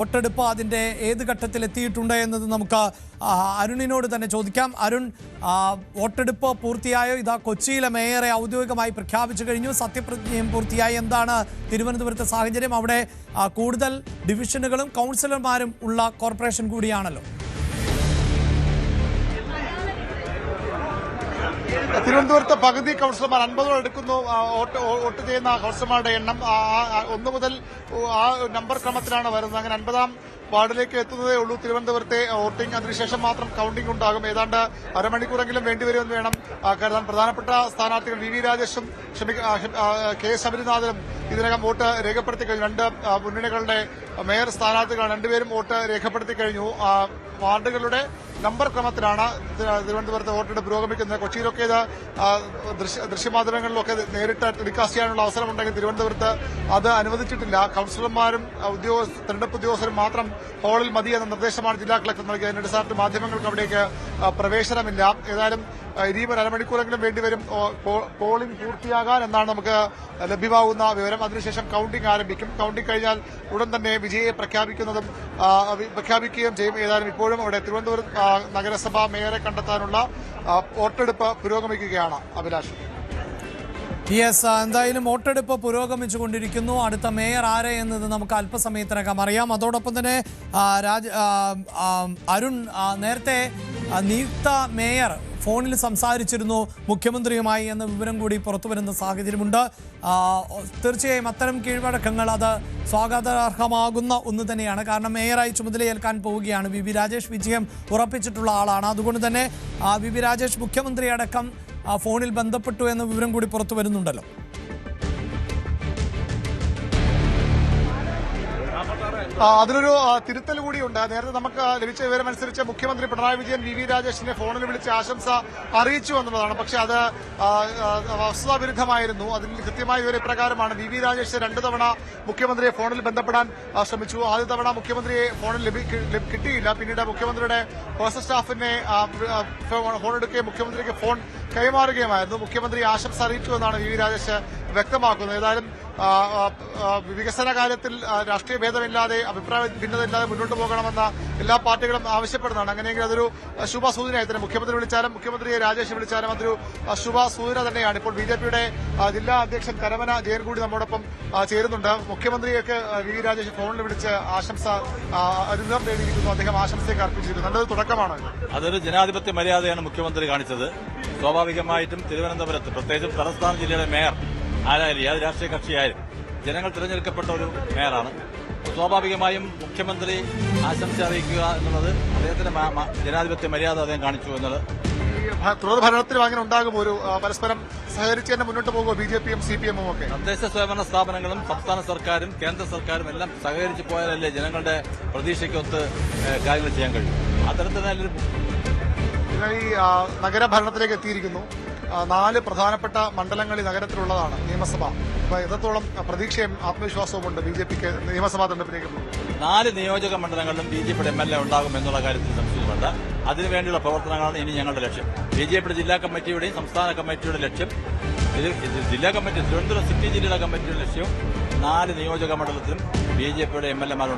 വോട്ടെടുപ്പ് അതിൻ്റെ ഏത് ഘട്ടത്തിലെത്തിയിട്ടുണ്ട് എന്നത് നമുക്ക് അരുണിനോട് തന്നെ ചോദിക്കാം. അരുൺ, വോട്ടെടുപ്പ് പൂർത്തിയായോ? ഇതാ കൊച്ചിയിലെ മേയറെ ഔദ്യോഗികമായി പ്രഖ്യാപിച്ചു കഴിഞ്ഞു, സത്യപ്രതിജ്ഞയും പൂർത്തിയായി. എന്താണ് തിരുവനന്തപുരത്തെ സാഹചര്യം? അവിടെ കൂടുതൽ ഡിവിഷനുകളും കൗൺസിലർമാരും ഉള്ള കോർപ്പറേഷൻ കൂടിയാണല്ലോ. തിരുവനന്തപുരത്ത് പകുതി കൗൺസിലർമാർ 50 എടുക്കുന്നു. വോട്ട് ചെയ്യുന്ന കൗൺസിലർമാരുടെ എണ്ണം 1 മുതൽ ആ നമ്പർ ക്രമത്തിലാണ് വരുന്നത്. അങ്ങനെ 50-ാം വാർഡിലേക്ക് എത്തുന്നതേ ഉള്ളൂ തിരുവനന്തപുരത്തെ വോട്ടിംഗ്. അതിനുശേഷം മാത്രം കൌണ്ടിംഗ് ഉണ്ടാകും. ഏതാണ്ട് അരമണിക്കൂറെങ്കിലും വേണ്ടിവരുമെന്ന് വേണം കരുതാൻ. പ്രധാനപ്പെട്ട സ്ഥാനാർത്ഥികൾ വി രാജേഷും കെ ശബരിനാഥനും ഇതിനകം വോട്ട് രേഖപ്പെടുത്തി കഴിഞ്ഞു. രണ്ട് മുന്നണികളുടെ മേയർ സ്ഥാനാർത്ഥികളാണ്. രണ്ടുപേരും വോട്ട് രേഖപ്പെടുത്തി കഴിഞ്ഞു. വാർഡുകളുടെ നമ്പർ ക്രമത്തിലാണ് തിരുവനന്തപുരത്ത് വോട്ടെടുപ്പ് പുരോഗമിക്കുന്നത്. കൊച്ചിയിലൊക്കെ ഇത് ദൃശ്യമാധ്യമങ്ങളിലൊക്കെ നേരിട്ട് ടെലികാസ്റ്റ് ചെയ്യാനുള്ള അവസരമുണ്ടെങ്കിൽ തിരുവനന്തപുരത്ത് അത് അനുവദിച്ചിട്ടില്ല. കൌൺസിലർമാരും തെരഞ്ഞെടുപ്പ് ഉദ്യോഗസ്ഥരും മാത്രം ഹാളിൽ മതി എന്ന നിർദ്ദേശമാണ് ജില്ലാ കളക്ടർ നൽകിയത്. അതിനടിസ്ഥാനത്തിൽ മാധ്യമങ്ങൾക്ക് അവിടേക്ക് പ്രവേശനമില്ല. ഏതായാലും ഇനിയും ഒരു അരമണിക്കൂറെങ്കിലും വേണ്ടിവരും പോളിംഗ് പൂർത്തിയാകാൻ എന്നാണ് നമുക്ക് ലഭ്യമാകുന്ന വിവരം. അതിനുശേഷം കൌണ്ടിംഗ് ആരംഭിക്കും. കൌണ്ടിംഗ് കഴിഞ്ഞാൽ ഉടൻ തന്നെ വിജയിയെ പ്രഖ്യാപിക്കുകയും ചെയ്യും. ഏതായാലും ഇപ്പോഴും അവിടെ തിരുവനന്തപുരം നഗരസഭ മേയറെ കണ്ടെത്താനുള്ള വോട്ടെടുപ്പ് പുരോഗമിക്കുകയാണ്. അഭിലാഷ്. യെസ്, എന്തായാലും വോട്ടെടുപ്പ് പുരോഗമിച്ചുകൊണ്ടിരിക്കുന്നു. അടുത്ത മേയർ ആരെ എന്നത് നമുക്ക് അല്പസമയത്തിനകം അറിയാം. അതോടൊപ്പം തന്നെ അരുൺ, നേരത്തെ നിയുക്ത മേയർ ഫോണിൽ സംസാരിച്ചിരുന്നു മുഖ്യമന്ത്രിയുമായി എന്ന വിവരം കൂടി പുറത്തുവരുന്ന സാഹചര്യമുണ്ട്. തീർച്ചയായും അത്തരം കീഴ്വഴക്കങ്ങൾ അത് സ്വാഗതാർഹമാകുന്ന ഒന്ന് തന്നെയാണ്. കാരണം മേയറായി ചുമതലയേൽക്കാൻ പോവുകയാണ്. വി രാജേഷ് വിജയം ഉറപ്പിച്ചിട്ടുള്ള ആളാണ്. അതുകൊണ്ട് തന്നെ വി രാജേഷ് മുഖ്യമന്ത്രി അടക്കം ഫോണിൽ ബന്ധപ്പെട്ടു എന്ന വിവരം കൂടി പുറത്തു വരുന്നുണ്ടല്ലോ. അതിനൊരു തിരുത്തൽ കൂടിയുണ്ട്. നേരത്തെ നമുക്ക് ലഭിച്ച വിവരമനുസരിച്ച് മുഖ്യമന്ത്രി പിണറായി വിജയൻ വി രാജേഷിനെ ഫോണിൽ വിളിച്ച് ആശംസ അറിയിച്ചു എന്നുള്ളതാണ്. പക്ഷേ അത് വസ്തുതാവിരുദ്ധമായിരുന്നു. അതിൽ കൃത്യമായ വിവരം ഇപ്രകാരമാണ്. വി രാജേഷ് 2 തവണ മുഖ്യമന്ത്രിയെ ഫോണിൽ ബന്ധപ്പെടാൻ ശ്രമിച്ചു. ആദ്യ തവണ മുഖ്യമന്ത്രിയെ ഫോണിൽ കിട്ടിയില്ല. പിന്നീട് മുഖ്യമന്ത്രിയുടെ പേഴ്സണൽ സ്റ്റാഫിനെ ഫോണെടുക്കുകയും മുഖ്യമന്ത്രിക്ക് ഫോൺ കൈമാറുകയുമായിരുന്നു. മുഖ്യമന്ത്രി ആശംസ അറിയിച്ചു എന്നാണ് വി രാജേഷ് വ്യക്തമാക്കുന്നത്. ഏതായാലും വികസന കാര്യത്തിൽ രാഷ്ട്രീയ ഭേദമില്ലാതെ അഭിപ്രായ ഭിന്നതയില്ലാതെ മുന്നോട്ട് പോകണമെന്ന എല്ലാ പാർട്ടികളും ആവശ്യപ്പെടുന്നതാണ്. അങ്ങനെയെങ്കിൽ അതൊരു ശുഭസൂചനയായി തന്നെ മുഖ്യമന്ത്രി വിളിച്ചാലും മുഖ്യമന്ത്രിയെ രാജേഷ് വിളിച്ചാലും അതൊരു ശുഭസൂചന തന്നെയാണ്. ഇപ്പോൾ ബിജെപിയുടെ ജില്ലാ അധ്യക്ഷൻ കരമന ജയൻ കൂടി നമ്മോടൊപ്പം ചേരുന്നുണ്ട്. മുഖ്യമന്ത്രിയൊക്കെ വി രാജേഷ് ഫോണിൽ വിളിച്ച് ആശംസ അനുഗ്രഹം നേടിയിരിക്കുന്നു. അദ്ദേഹം ആശംസയൊക്കെ അർപ്പിച്ചിരുന്നു. നല്ലൊരു തുടക്കമാണ്. അതൊരു ജനാധിപത്യ മര്യാദയാണ് മുഖ്യമന്ത്രി കാണിച്ചത്. സ്വാഭാവികമായിട്ടും തിരുവനന്തപുരത്ത് പ്രത്യേകിച്ചും തലസ്ഥാന ജില്ലയുടെ മേയർ ആരായാലും ഏത് രാഷ്ട്രീയ കക്ഷിയായാലും ജനങ്ങൾ തിരഞ്ഞെടുക്കപ്പെട്ട ഒരു മേയറാണ്. സ്വാഭാവികമായും മുഖ്യമന്ത്രി ആശംസ അറിയിക്കുക എന്നുള്ളത് അദ്ദേഹത്തിന്റെ ജനാധിപത്യ മര്യാദ അദ്ദേഹം കാണിച്ചു എന്നുള്ളത്. തുടർ ഭരണത്തിലും അങ്ങനെ ഉണ്ടാകും. ഒരു പരസ്പരം സഹകരിച്ച് തന്നെ മുന്നോട്ട് പോകുമോ ബിജെപിയും സിപിഎമ്മും ഒക്കെ? തദ്ദേശ സ്വയംഭരണ സ്ഥാപനങ്ങളും സംസ്ഥാന സർക്കാരും കേന്ദ്ര സർക്കാരും എല്ലാം സഹകരിച്ച് പോയാലല്ലേ ജനങ്ങളുടെ പ്രതീക്ഷയ്ക്കൊത്ത് കാര്യങ്ങൾ ചെയ്യാൻ കഴിയും. അത്തരത്തിൽ നല്ലൊരു ഈ നഗരഭരണത്തിലേക്ക് എത്തിയിരിക്കുന്നു. 4 പ്രധാനപ്പെട്ട മണ്ഡലങ്ങൾ ഈ നഗരത്തിലുള്ളതാണ് നിയമസഭ. അപ്പൊ എത്രത്തോളം പ്രതീക്ഷയും ആത്മവിശ്വാസവും ഉണ്ട് ബിജെപിക്ക് നിയമസഭാ തെരഞ്ഞെടുപ്പിലേക്ക്? 4 നിയോജക മണ്ഡലങ്ങളിലും ബിജെപിയുടെ MLA ഉണ്ടാകും എന്നുള്ള കാര്യത്തിൽ സംശയമുണ്ട്. അതിനുവേണ്ടിയുള്ള പ്രവർത്തനങ്ങളാണ് ഇനി ഞങ്ങളുടെ ലക്ഷ്യം. ബിജെപിയുടെ ജില്ലാ കമ്മിറ്റിയുടെയും സംസ്ഥാന കമ്മിറ്റിയുടെ ലക്ഷ്യം, ജില്ലാ കമ്മിറ്റി തിരുവനന്തപുരം സിറ്റി ജില്ലയുടെ കമ്മിറ്റിയുടെ ലക്ഷ്യവും 4 നിയോജക മണ്ഡലത്തിലും ബിജെപിയുടെ MLA മാർ